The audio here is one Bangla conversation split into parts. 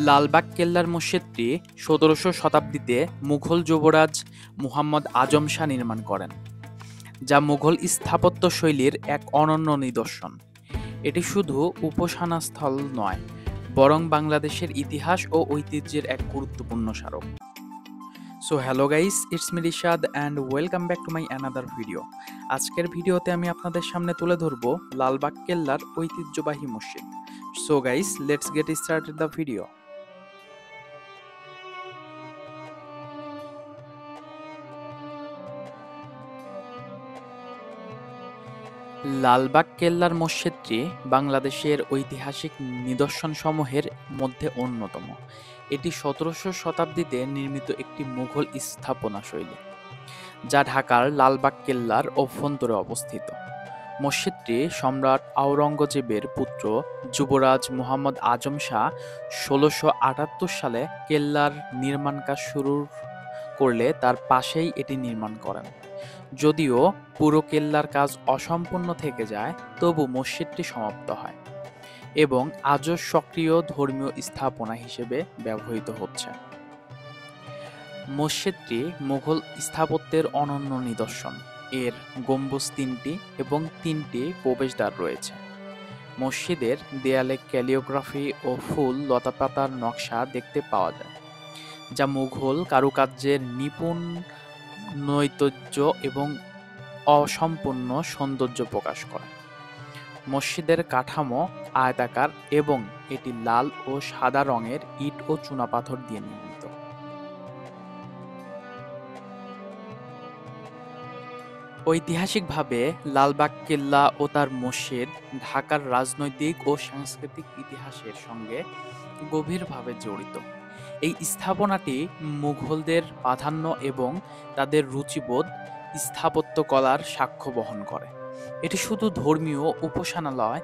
লালবাগ কেল্লার মসজিদটি ১৭শ শতাব্দীতে মুঘল যুবরাজ মুহাম্মদ আজম শাহ নির্মাণ করেন, যা মুঘল স্থাপত্য শৈলীর এক অনন্য নিদর্শন। এটি শুধু উপাসনা স্থল নয়, বরং বাংলাদেশের ইতিহাস ও ঐতিহ্যের এক গুরুত্বপূর্ণ স্মারক। So hello guys, it's me Rishad and welcome back to my another video. আজকের ভিডিওতে আমি আপনাদের সামনে তুলে ধরবো লালবাগ কেল্লার ঐতিহ্যবাহী মসজিদ। So guys, let's get started the video. Lalbagh কেল্লার মসজিদটি বাংলাদেশের ঐতিহাসিক নিদর্শনসমূহের মধ্যে অন্যতম। এটি ১৭শ শতাব্দীতে নির্মিত একটি মুঘল স্থাপনা শৈলী, যা ঢাকার লালবাগ কেল্লার অভ্যন্তরে অবস্থিত। মসজিদটি সম্রাট আওরঙ্গজেবের পুত্র যুবরাজ মুহাম্মদ আজম শাহ ১৬৭৮ সালে কেল্লার নির্মাণ কাজ শুরু করলে তার পাশেই এটি নির্মাণ করেন। যদিও পুরো কেল্লার কাজ অসম্পূর্ণ থেকে যায়, তবু মসজিদটি সমাপ্ত হয় এবং আজও সক্রিয় ধর্মীয় স্থাপনা হিসেবে ব্যবহৃত হচ্ছে। মসজিদটি মুঘল স্থাপত্যের অনন্য নিদর্শন। এর গম্বুজ ৩টি এবং ৩টি প্রবেশদ্বার রয়েছে। মসজিদের দেয়ালে ক্যালিওগ্রাফি ও ফুল লতাপাতার নকশা দেখতে পাওয়া যায়, যা মুঘল কারুকার্যের নিপুণ নৈতজ্য এবং অসম্পূর্ণ সৌন্দর্য প্রকাশ করে। মসজিদের কাঠামো আয়তাকার এবং এটি লাল ও সাদা রঙের ইট ও চুনাপাথর দিয়ে নির্মিত। ঐতিহাসিকভাবে লালবাগ কেল্লা ও তার মসজিদ ঢাকার রাজনৈতিক ও সাংস্কৃতিক ইতিহাসের সঙ্গে গভীরভাবে জড়িত। এই স্থাপনাটি মুঘলদের প্রাধান্য এবং তাদের রুচিবোধ স্থাপত্যকলার সাক্ষ্য বহন করে। এটি শুধু ধর্মীয় উপাসনালয়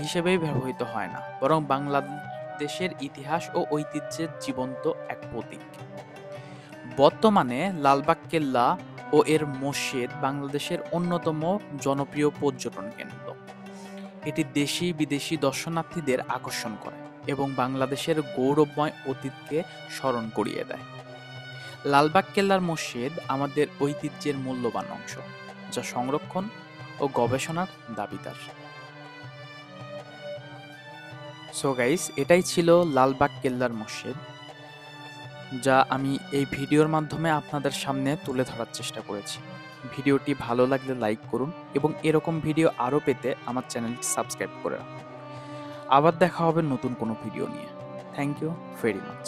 হিসেবেই ব্যবহৃত হয় না, বরং বাংলাদেশের ইতিহাস ও ঐতিহ্যের জীবন্ত এক প্রতীক। বর্তমানে লালবাগ কেল্লা ও এর মসজিদ বাংলাদেশের অন্যতম জনপ্রিয় পর্যটন কেন্দ্র। এটি দেশি বিদেশি দর্শনার্থীদের আকর্ষণ করে এবং বাংলাদেশের গৌরবময় অতীতকে স্মরণ করিয়ে দেয়। লালবাগ কেল্লার মসজিদ আমাদের ঐতিহ্যের মূল্যবান অংশ, যা সংরক্ষণ ও গবেষণার দাবিদার। সো গাইস, এটাই ছিল লালবাগ কেল্লার মসজিদ, যা আমি এই ভিডিওর মাধ্যমে আপনাদের সামনে তুলে ধরার চেষ্টা করেছি। ভিডিওটি ভালো লাগলে লাইক করুন এবং এরকম ভিডিও আরও পেতে আমার চ্যানেলটি সাবস্ক্রাইব করে রাখুন। আবার দেখা হবে নতুন কোনো ভিডিও নিয়ে। Thank you very much.